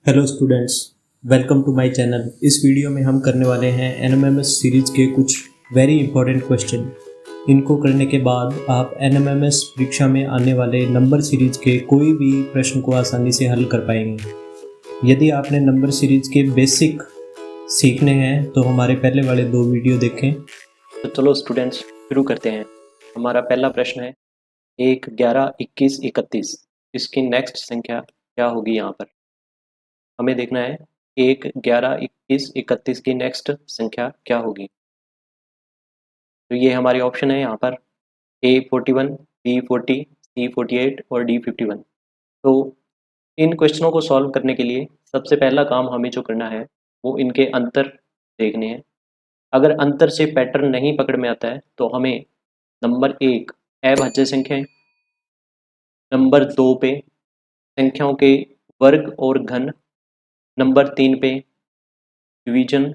Hello students, welcome to my channel. इस video में हम करने वाले हैं एनएमएमएस सीरीज के कुछ वेरी इंपॉर्टेंट क्वेश्चन। इनको करने के बाद आप एनएमएमएस परीक्षा में आने वाले नंबर सीरीज के कोई भी प्रश्न को आसानी से हल कर पाएंगे। यदि आपने नंबर सीरीज के बेसिक सीखने हैं तो हमारे पहले वाले 2 वीडियो देखें। तो चलो स्टूडेंट्स शुरू करते हैं। हमारा पहला प्रश्न है 1, 11, 21, 31। इसकी नेक्स्ट संख्या क्या होगी? यहाँ पर हमें देखना है 1, 11, 21, 31 की नेक्स्ट संख्या क्या होगी। तो ये हमारे ऑप्शन है यहाँ पर A41, B40, C48 और D51। तो इन क्वेश्चनों को सॉल्व करने के लिए सबसे पहला काम हमें जो करना है वो इनके अंतर देखने हैं। अगर अंतर से पैटर्न नहीं पकड़ में आता है तो हमें नंबर 1 अभाज्य संख्याएं, नंबर 2 पे संख्याओं के वर्ग और घन, नंबर 3 पे डिवीजन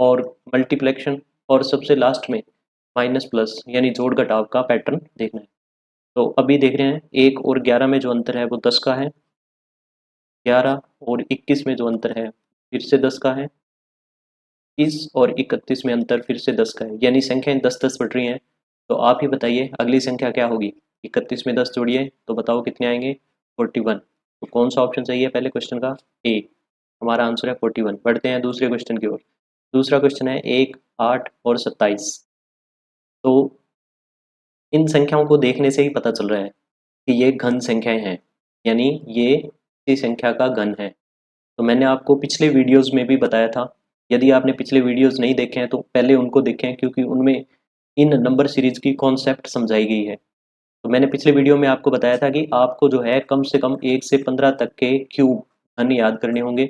और मल्टीप्लिकेशन, और सबसे लास्ट में माइनस प्लस यानी जोड़ घटाव का पैटर्न देखना है। तो अभी देख रहे हैं 1 और 11 में जो अंतर है वो 10 का है, 11 और 21 में जो अंतर है फिर से 10 का है, 30 और 31 में अंतर फिर से 10 का है, यानी संख्याएं 10-10 बढ़ रही हैं। तो आप ही बताइए अगली संख्या क्या होगी। 31 में 10 जोड़िए तो बताओ कितने आएंगे? 41। तो कौन सा ऑप्शन सही है पहले क्वेश्चन का? ए। हमारा आंसर है 41। बढ़ते हैं दूसरे क्वेश्चन की ओर। दूसरा क्वेश्चन है 1, 8 और 27। तो इन संख्याओं को देखने से ही पता चल रहा है कि ये घन संख्याएं हैं, यानी ये इसी संख्या का घन है। तो मैंने आपको पिछले वीडियोस में भी बताया था। यदि आपने पिछले वीडियोस नहीं देखे हैं तो पहले उनको देखें, क्योंकि उनमें इन नंबर सीरीज की कॉन्सेप्ट समझाई गई है। तो मैंने पिछले वीडियो में आपको बताया था कि आपको जो है कम से कम 1 से 15 तक के क्यूब घन याद करने होंगे,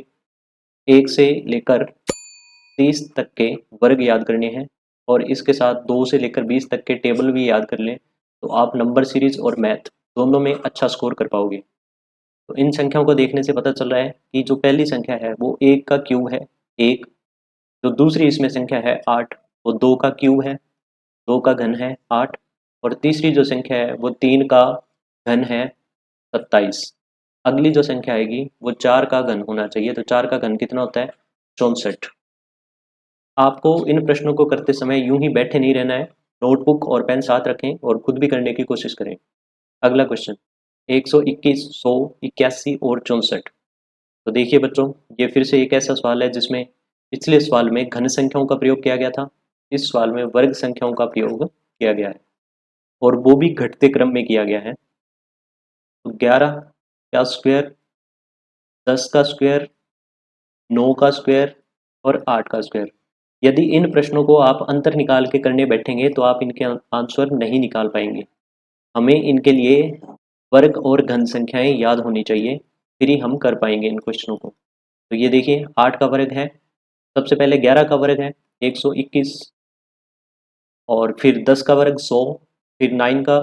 1 से लेकर 30 तक के वर्ग याद करने हैं, और इसके साथ 2 से लेकर 20 तक के टेबल भी याद कर लें। तो आप नंबर सीरीज और मैथ दोनों में अच्छा स्कोर कर पाओगे। तो इन संख्याओं को देखने से पता चल रहा है कि जो पहली संख्या है वो 1 का क्यूब है 1, जो दूसरी इसमें संख्या है 8 वो 2 का क्यूब है, 2 का घन है 8, और तीसरी जो संख्या है वो 3 का घन है 27। अगली जो संख्या आएगी वो 4 का घन होना चाहिए। तो 4 का घन कितना होता है? 64। आपको इन प्रश्नों को करते समय यूं ही बैठे नहीं रहना है, नोटबुक और पेन साथ रखें और खुद भी करने की कोशिश करें। अगला क्वेश्चन 121, 100, 81 और 64। तो देखिए बच्चों, ये फिर से एक ऐसा सवाल है जिसमें पिछले सवाल में घन संख्याओं का प्रयोग किया गया था, इस सवाल में वर्ग संख्याओं का प्रयोग किया गया है, और वो भी घटते क्रम में किया गया है। तो 11 का स्क्वायर, 10 का स्क्वायर, 9 का स्क्वायर और 8 का स्क्वायर। यदि इन प्रश्नों को आप अंतर निकाल के करने बैठेंगे तो आप इनके आंसर नहीं निकाल पाएंगे। हमें इनके लिए वर्ग और घन संख्याएं याद होनी चाहिए, फिर ही हम कर पाएंगे इन क्वेश्चनों को। तो ये देखिए 8 का वर्ग है, सबसे पहले 11 का वर्ग है 121, और फिर 10 का वर्ग 100, फिर 9 का,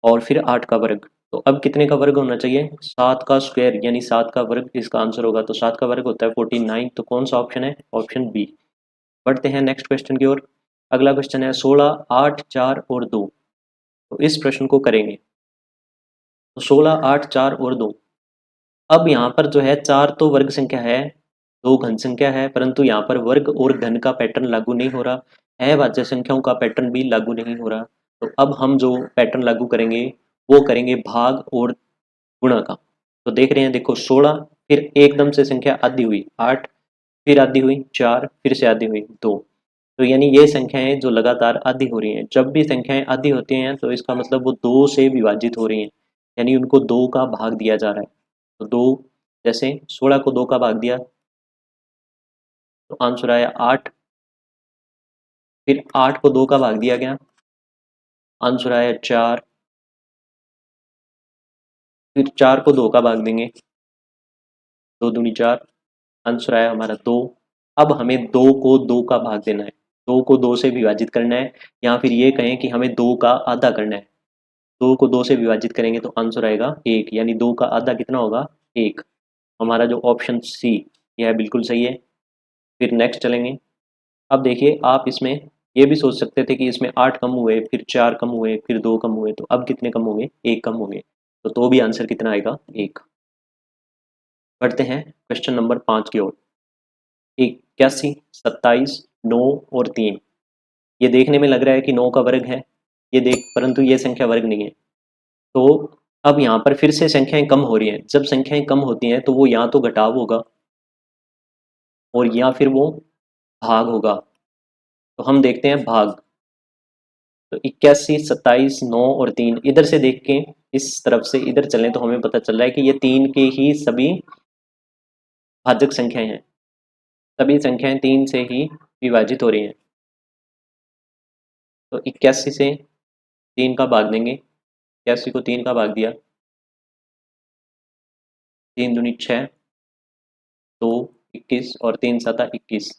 और फिर 8 का वर्ग। तो अब कितने का वर्ग होना चाहिए? 7 का स्क्वायर यानी 7 का वर्ग इसका आंसर होगा। तो 7 का वर्ग होता है 49। तो कौन सा ऑप्शन है? Option B. बढ़ते हैं नेक्स्ट क्वेश्चन की ओर। अगला क्वेश्चन है 16, 8, 4 और 2। तो इस प्रश्न को करेंगे। तो 16, 8, 4 और 2। अब यहाँ पर जो है 4 तो वर्ग संख्या है, 2 घन संख्या है, परंतु यहाँ पर वर्ग और घन का पैटर्न लागू नहीं हो रहा, अभाज्य संख्याओं का पैटर्न भी लागू नहीं हो रहा। तो अब हम जो पैटर्न लागू करेंगे वो करेंगे भाग और गुणा का। तो देख रहे हैं, देखो 16, फिर एकदम से संख्या आधी हुई 8, फिर आधी हुई 4, फिर से आधी हुई 2। तो यानी ये संख्याएं जो लगातार आधी हो रही हैं, जब भी संख्याएं आधी होती हैं तो इसका मतलब वो 2 से विभाजित हो रही हैं, यानी उनको 2 का भाग दिया जा रहा है। तो 2, जैसे 16 को 2 का भाग दिया तो आंसर आया 8, फिर 8 को 2 का भाग दिया गया, आंसर आया 4, फिर 4 को 2 का भाग देंगे, 2 दूनी 4, आंसर आया हमारा 2। अब हमें 2 को 2 का भाग देना है, 2 को 2 से विभाजित करना है, या फिर ये कहें कि हमें 2 का आधा करना है। 2 को 2 से विभाजित करेंगे तो आंसर आएगा 1, यानी 2 का आधा कितना होगा? 1। हमारा जो ऑप्शन सी यह बिल्कुल सही है। फिर नेक्स्ट चलेंगे। अब देखिए आप इसमें ये भी सोच सकते थे कि इसमें 8 कम हुए, फिर 4 कम हुए, फिर 2 कम हुए, तो अब कितने कम होंगे? 1 कम होंगे। तो भी आंसर कितना आएगा? 1। बढ़ते हैं क्वेश्चन नंबर 5 की ओर। 81, 27, 9 और 3। ये देखने में लग रहा है कि 9 का वर्ग है, परंतु ये संख्या वर्ग नहीं है। तो अब यहाँ पर फिर से संख्याएं कम हो रही हैं। जब संख्याएं कम होती हैं तो वो या तो घटाव होगा और या फिर वो भाग होगा। तो हम देखते हैं भाग। तो 81, 27, 9 और 3, इधर से देख के इस तरफ से इधर चलें तो हमें पता चल रहा है कि ये 3 के ही सभी भाजक संख्याएं हैं। सभी संख्याएं 3 से ही विभाजित हो रही हैं। तो 81 से 3 का भाग देंगे। 81 को 3 का भाग दिया, 3 दूनी 6, 2, 21 और 3 सता 21।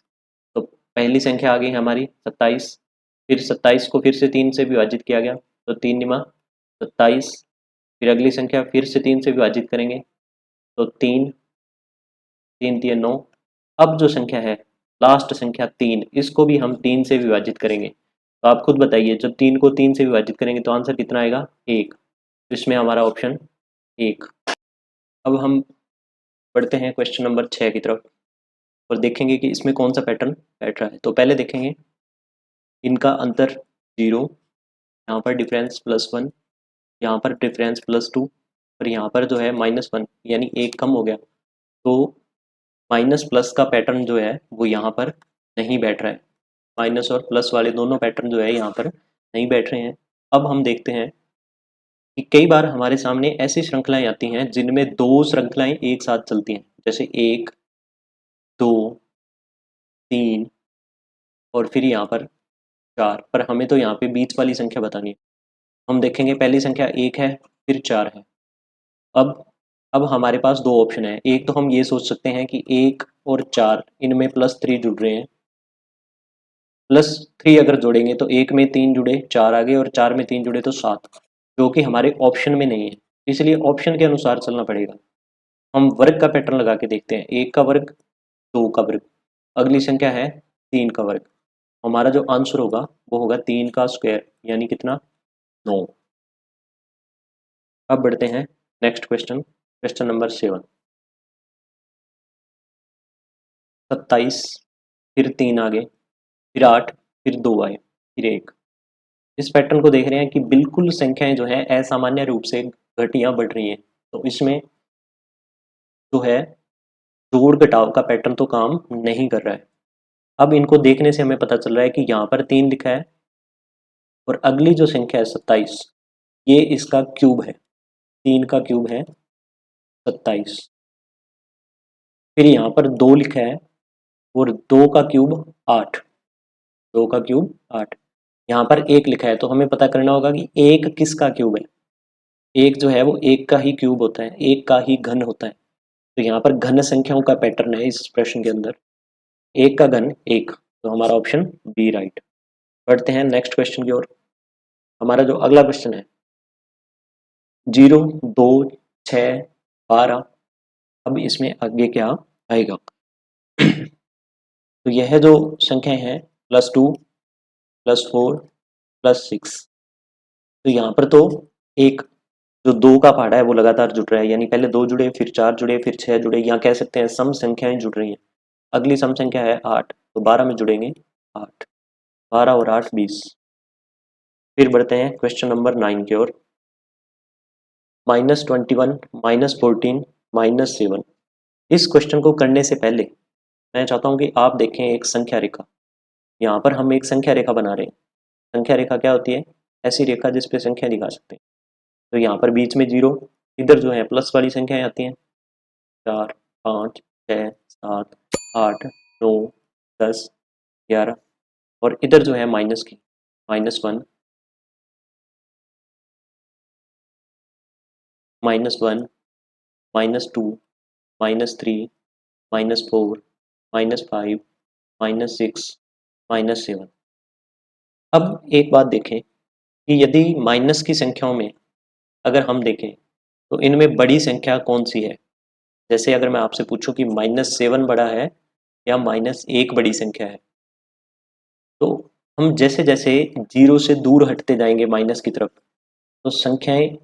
तो पहली संख्या आ गई हमारी 27। फिर 27 को फिर से 3 से विभाजित किया गया, तो 3 निमा 27। फिर अगली संख्या फिर से 3 से विभाजित करेंगे, तो 3, 3 3 9। अब जो संख्या है लास्ट संख्या 3, इसको भी हम 3 से विभाजित करेंगे। तो आप खुद बताइए, जब 3 को 3 से विभाजित करेंगे तो आंसर कितना आएगा? 1। इसमें हमारा ऑप्शन 1। अब हम बढ़ते हैं क्वेश्चन नंबर 6 की तरफ और देखेंगे कि इसमें कौन सा पैटर्न बैठ रहा है। तो पहले देखेंगे इनका अंतर 0, यहाँ पर डिफरेंस +1, यहाँ पर डिफरेंस +2 और यहाँ पर जो है -1, यानी 1 कम हो गया। तो माइनस प्लस का पैटर्न जो है वो यहाँ पर नहीं बैठ रहा है। माइनस और प्लस वाले दोनों पैटर्न जो है यहाँ पर नहीं बैठ रहे हैं। अब हम देखते हैं कि कई बार हमारे सामने ऐसी श्रृंखलाएं आती हैं जिनमें 2 श्रृंखलाएं एक साथ चलती हैं, जैसे 1, 2, 3 और फिर यहाँ पर 4। पर हमें तो यहाँ पे बीच वाली संख्या बतानी है। हम देखेंगे पहली संख्या 1 है, फिर 4 है। अब हमारे पास 2 ऑप्शन है। एक तो हम ये सोच सकते हैं कि 1 और 4 इनमें +3 जुड़ रहे हैं। +3 अगर जोड़ेंगे तो 1 में 3 जुड़े 4 आ गए और 4 में 3 जुड़े तो 7, जो कि हमारे ऑप्शन में नहीं है। इसलिए ऑप्शन के अनुसार चलना पड़ेगा। हम वर्ग का पैटर्न लगा के देखते हैं। 1 का वर्ग, 2 का वर्ग, अगली संख्या है 3 का वर्ग। हमारा जो आंसर होगा वो होगा 3 का स्क्वायर, यानी कितना? 9। अब बढ़ते हैं नेक्स्ट क्वेश्चन, क्वेश्चन नंबर 7। 27, फिर 3 आ गए, फिर 8, फिर 2 आए, फिर 1। इस पैटर्न को देख रहे हैं कि बिल्कुल संख्याएं जो है असामान्य रूप से घटिया बढ़ रही हैं। तो इसमें जो है जोड़ घटाव का पैटर्न तो काम नहीं कर रहा है। अब इनको देखने से हमें पता चल रहा है कि यहाँ पर 3 लिखा है और अगली जो संख्या है 27, ये इसका क्यूब है। 3 का क्यूब है 27। फिर यहाँ पर 2 लिखा है और 2 का क्यूब 8। 2 का क्यूब 8। यहाँ पर 1 लिखा है, तो हमें पता करना होगा कि 1 किसका क्यूब है। 1 जो है वो 1 का ही क्यूब होता है, 1 का ही घन होता है। तो यहाँ पर घन संख्याओं का पैटर्न है इस प्रश्न के अंदर। 1 का घन 1, तो हमारा ऑप्शन बी राइट। बढ़ते हैं नेक्स्ट क्वेश्चन की ओर। हमारा जो अगला क्वेश्चन है 0, 2, 6, 12। अब इसमें आगे क्या आएगा? तो यह जो संख्याएं हैं +2, +4, +6। तो यहाँ पर तो एक जो 2 का पहाड़ा है वो लगातार जुड़ रहा है, यानी पहले 2 जुड़े, फिर 4 जुड़े, फिर 6 जुड़े। यहाँ कह सकते हैं सम संख्याएं जुड़ रही हैं। अगली सम संख्या है 8, तो 12 में जुड़ेंगे 8। 12 और 8 20। फिर बढ़ते हैं क्वेश्चन नंबर 9 की ओर। -21, -14, -7। इस क्वेश्चन को करने से पहले मैं चाहता हूँ कि आप देखें एक संख्या रेखा। यहाँ पर हम एक संख्या रेखा बना रहे हैं। संख्या रेखा क्या होती है? ऐसी रेखा जिस पे संख्या दिखा सकते हैं। तो यहाँ पर बीच में 0, इधर जो है प्लस वाली संख्याएं आती हैं, 4, 5, 6, 7, 8, 9, 10, 11 और इधर जो है माइनस की, -1, -1, -2, -3, -4, -5, -6, -7। अब एक बात देखें कि यदि माइनस की संख्याओं में अगर हम देखें तो इनमें बड़ी संख्या कौन सी है? जैसे अगर मैं आपसे पूछूं कि -7 बड़ा है या -1 बड़ी संख्या है, तो हम जैसे जैसे 0 से दूर हटते जाएंगे माइनस की तरफ, तो संख्याएं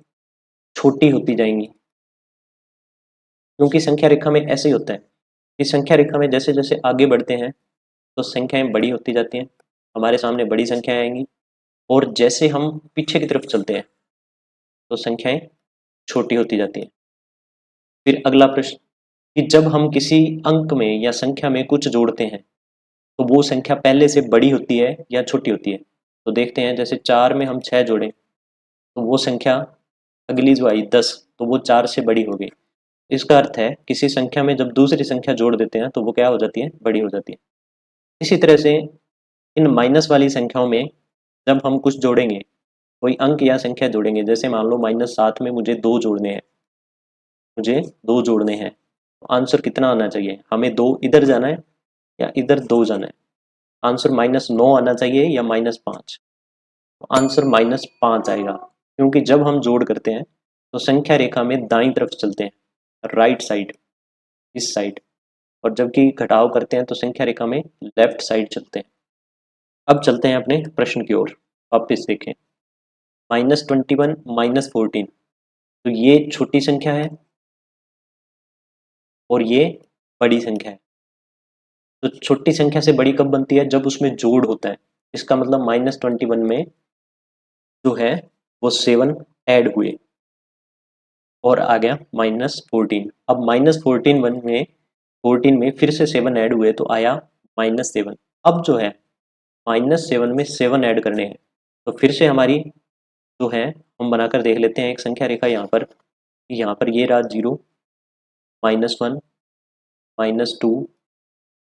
छोटी होती जाएंगी। क्योंकि संख्या रेखा में ऐसे ही होता है कि संख्या रेखा में जैसे जैसे आगे बढ़ते हैं तो संख्याएं बड़ी होती जाती हैं, हमारे सामने बड़ी संख्याएं आएंगी, और जैसे हम पीछे की तरफ चलते हैं तो संख्याएं छोटी होती जाती हैं। फिर अगला प्रश्न कि जब हम किसी अंक में या संख्या में कुछ जोड़ते हैं तो वो संख्या पहले से बड़ी होती है या छोटी होती है। तो देखते हैं, जैसे 4 में हम 6 जोड़ें तो वो संख्या अगली जो आई 10, तो वो 4 से बड़ी हो गई। इसका अर्थ है किसी संख्या में जब दूसरी संख्या जोड़ देते हैं तो वो क्या हो जाती है, बड़ी हो जाती है। इसी तरह से इन माइनस वाली संख्याओं में जब हम कुछ जोड़ेंगे, कोई अंक या संख्या जोड़ेंगे, जैसे मान लो -7 में मुझे 2 जोड़ने हैं, तो आंसर कितना आना चाहिए, हमें 2 इधर जाना है या इधर 2 जाना है। आंसर -9 आना चाहिए या -5। तो आंसर -5 आएगा, क्योंकि जब हम जोड़ करते हैं तो संख्या रेखा में दाईं तरफ चलते हैं, राइट साइड, इस साइड, और जबकि घटाव करते हैं तो संख्या रेखा में लेफ्ट साइड चलते हैं। अब चलते हैं अपने प्रश्न की ओर, वापस देखें। -21 -14, तो ये छोटी संख्या है और ये बड़ी संख्या है। तो छोटी संख्या से बड़ी कब बनती है, जब उसमें जोड़ होता है। इसका मतलब -21 में जो है वो 7 ऐड हुए और आ गया -14। अब -14 में फिर से 7 ऐड हुए तो आया -7। अब जो है -7 में 7 ऐड करने हैं, तो फिर से हमारी जो है हम बनाकर देख लेते हैं एक संख्या रेखा। यहाँ पर ये रहा 0, -1, -2,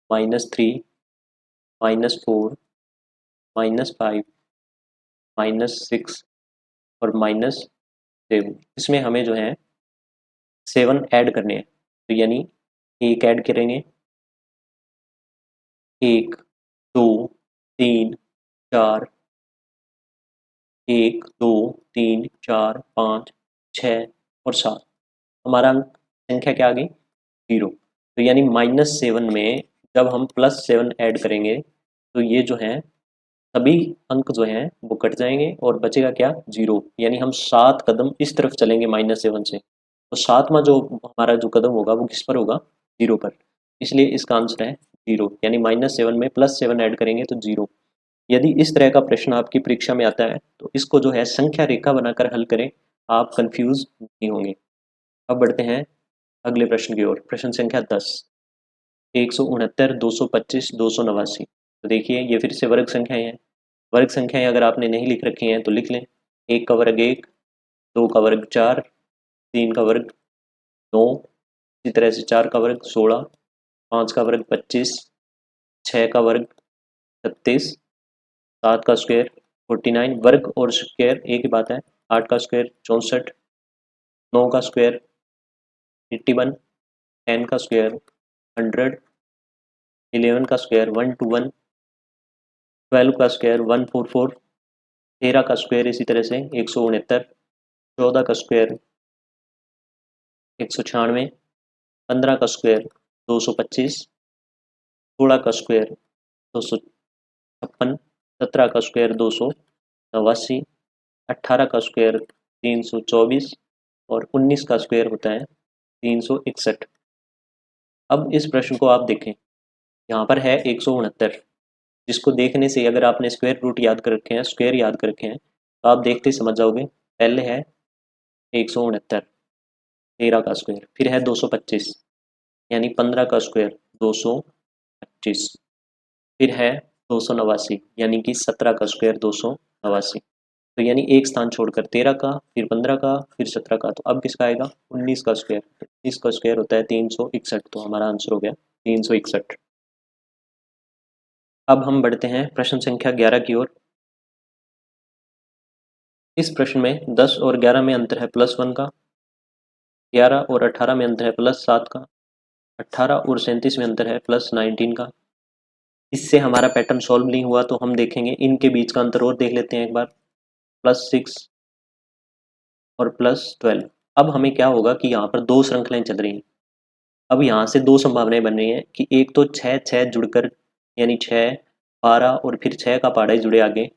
-3, -4, -5, -6 और -7। इसमें हमें जो है 7 ऐड करने हैं, तो यानी 1 ऐड करेंगे, 1, 2, 3, 4, 1, 2, 3, 4, 5, 6 और 7। हमारा अंक संख्या क्या आ गई, 0। तो यानी -7 में जब हम +7 ऐड करेंगे तो ये जो है सभी अंक जो हैं वो कट जाएंगे और बचेगा क्या, 0। यानी हम 7 कदम इस तरफ चलेंगे -7 से, तो 7वां जो हमारा जो कदम होगा वो किस पर होगा, 0 पर। इसलिए इसका आंसर है 0, यानी -7 में +7 ऐड करेंगे तो 0। यदि इस तरह का प्रश्न आपकी परीक्षा में आता है तो इसको जो है संख्या रेखा बनाकर हल करें, आप कंफ्यूज नहीं होंगे। अब बढ़ते हैं अगले प्रश्न की ओर। प्रश्न संख्या 10, 169, 225, 289। तो देखिए ये फिर से वर्ग संख्याएं हैं। वर्ग संख्याएं अगर आपने नहीं लिख रखी हैं तो लिख लें। 1 का वर्ग 1, 2 का वर्ग 4, 3 का वर्ग 9, इसी तरह से 4 का वर्ग 16, 5 का वर्ग 25, 6 का वर्ग 36, 7 का स्क्वायर 49, वर्ग और स्क्वायर एक ही बात है। 8 का स्क्वायर 64, 9 का स्क्वायर 81, 10 का स्क्वायर 100, 11 का स्क्वायर 121, 12 का स्क्वायर 144, 13 का स्क्वायर इसी तरह से 169, 14 का स्क्वायर 196, 15 का स्क्वायर 225, 16 का स्क्वायर 256, 17 का स्क्वायर 289, 18 का स्क्वायर 324 और 19 का स्क्वायर होता है 361। अब इस प्रश्न को आप देखें, यहाँ पर है 169, जिसको देखने से अगर आपने स्क्वायर रूट याद कर रखे हैं, स्क्वायर याद कर रखे हैं, तो आप देखते समझ जाओगे। पहले है 169, 13 का स्क्वायर, फिर है 225 यानी 15 का स्क्वायर 225, फिर है 289 यानी कि 17 का स्क्वायर 289। तो यानी एक स्थान छोड़कर 13 का, फिर 15 का, फिर 17 का, तो अब किसका आएगा, 19 का स्क्वायर। 19 का स्क्वायर होता है 361, तो हमारा आंसर हो गया 361। अब हम बढ़ते हैं प्रश्न संख्या 11 की ओर। इस प्रश्न में 10 और 11 में अंतर है +1 का, 11 और 18 में अंतर है +7 का, 18 और 37 में अंतर है +19 का। इससे हमारा पैटर्न सॉल्व नहीं हुआ तो हम देखेंगे इनके बीच का अंतर और देख लेते हैं एक बार, +6 और +12। अब हमें क्या होगा कि यहाँ पर 2 श्रृंखलाएं चल रही हैं। अब यहाँ से 2 संभावनाएं बन रही हैं कि एक तो 6 जुड़कर, यानी 6, 12 और फिर 6 का पहाड़ा ही जुड़े आगे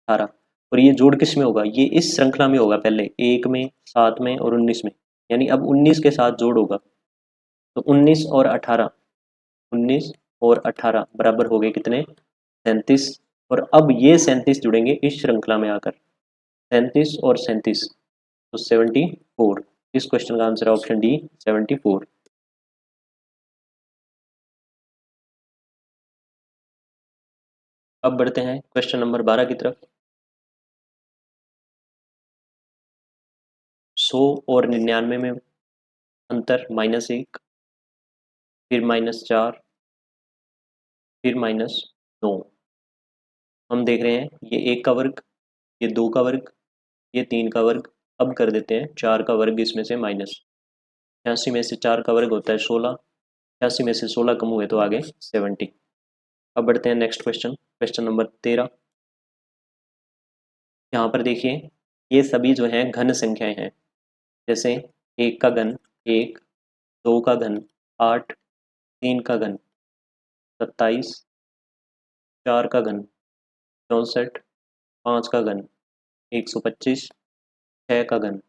18, और ये जोड़ किस में होगा, ये इस श्रृंखला में होगा, पहले 1 में, 7 में और 19 में, यानी अब 19 के साथ जोड़ होगा। तो 19 और 18, 19 और 18 बराबर हो गए कितने, 37। और अब ये 37 जुड़ेंगे इस श्रृंखला में आकर, 37 और 37 तो 74। इस क्वेश्चन का आंसर है ऑप्शन डी 74। अब बढ़ते हैं क्वेश्चन नंबर 12 की तरफ। 100 और 99 में अंतर -1, फिर -4, फिर -9। हम देख रहे हैं ये 1 का वर्ग, ये 2 का वर्ग, ये 3 का वर्ग। अब कर देते हैं 4 का वर्ग इसमें से माइनस। 86 में से 4 का वर्ग होता है 16, 86 में से 16 कम हुए तो आगे 70। अब बढ़ते हैं नेक्स्ट क्वेश्चन, क्वेश्चन नंबर 13। यहाँ पर देखिए ये सभी जो हैं घन संख्याएं हैं, जैसे 1 का घन 1, 2 का घन 8, 3 का घन 27, 4 का घन 64, 5 का घन 125, 6 का घन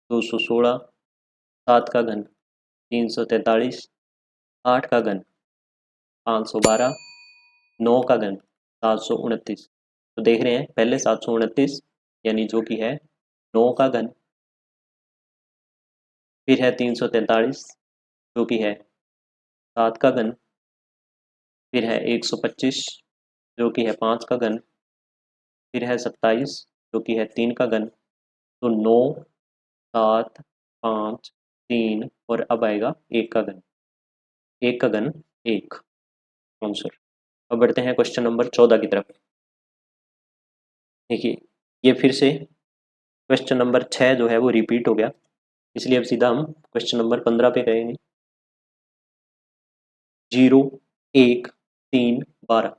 216, 7 का घन 343, 8 का घन 512, 9 का घन 729। तो देख रहे हैं पहले 729 यानी जो कि है 9 का घन, फिर है 343 जो कि है 7 का घन, फिर है 125 जो कि है 5 का घन, फिर है 27 जो कि है 3 का घन। तो 9, 7, 5, 3 और अब आएगा 1 का घन, 1 का घन 1 आंसर। अब बढ़ते हैं क्वेश्चन नंबर 14 की तरफ। देखिए ये फिर से क्वेश्चन नंबर 6 जो है वो रिपीट हो गया, इसलिए अब सीधा हम क्वेश्चन नंबर 15 पे करेंगे। 0, 1, 3, 12।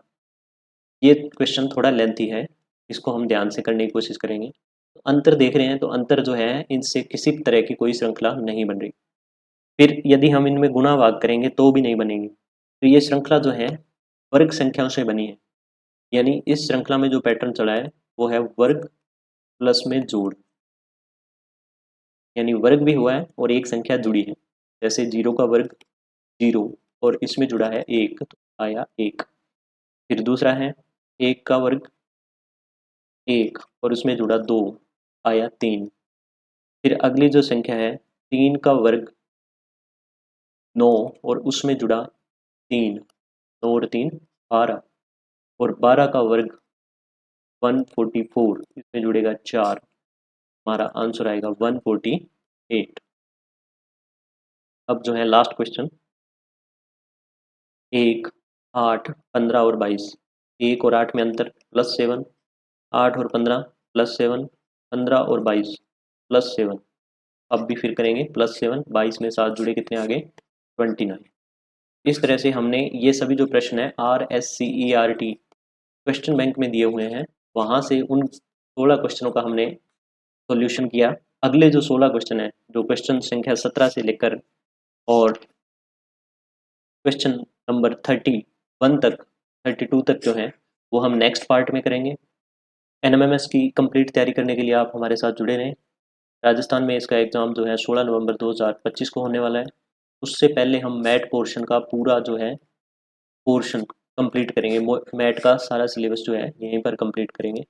ये क्वेश्चन थोड़ा लेंथी है, इसको हम ध्यान से करने की कोशिश करेंगे। तो अंतर देख रहे हैं, तो अंतर जो है इनसे किसी तरह की कोई श्रृंखला नहीं बन रही। फिर यदि हम इनमें गुणा भाग करेंगे तो भी नहीं बनेगी। तो ये श्रृंखला जो है वर्ग संख्याओं से बनी है, यानी इस श्रृंखला में जो पैटर्न चला है वो है वर्ग प्लस में जोड़, यानी वर्ग भी हुआ है और एक संख्या जुड़ी है। जैसे 0 का वर्ग 0 और इसमें जुड़ा है 1 तो आया 1। फिर दूसरा है 1 का वर्ग 1 और उसमें जुड़ा 2 आया 3। फिर अगली जो संख्या है 3 का वर्ग 9 और उसमें जुड़ा 3, 9 और 3 12। और 12 का वर्ग 144, इसमें जुड़ेगा 4, हमारा आंसर आएगा 148। अब जो है लास्ट क्वेश्चन, 1, 8, 15 और 22। 1 और 8 में अंतर +7, 8 और 15 +7, 15 और 22 +7। अब भी फिर करेंगे +7, 22 में 7 जुड़े कितने आगे 29। इस तरह से हमने ये सभी जो प्रश्न है RSCERT क्वेश्चन बैंक में दिए हुए हैं, वहाँ से उन 16 क्वेश्चनों का हमने सॉल्यूशन किया। अगले जो 16 क्वेश्चन है, जो क्वेश्चन संख्या 17 से लेकर और क्वेश्चन नंबर 31 तक, 32 तक जो है वो हम नेक्स्ट पार्ट में करेंगे। NMMS की कंप्लीट तैयारी करने के लिए आप हमारे साथ जुड़े रहें। राजस्थान में इसका एग्ज़ाम जो है 16 नवंबर 2025 को होने वाला है। उससे पहले हम मैट पोर्शन का पूरा जो है पोर्शन कंप्लीट करेंगे। मैट का सारा सिलेबस जो है यहीं पर कंप्लीट करेंगे।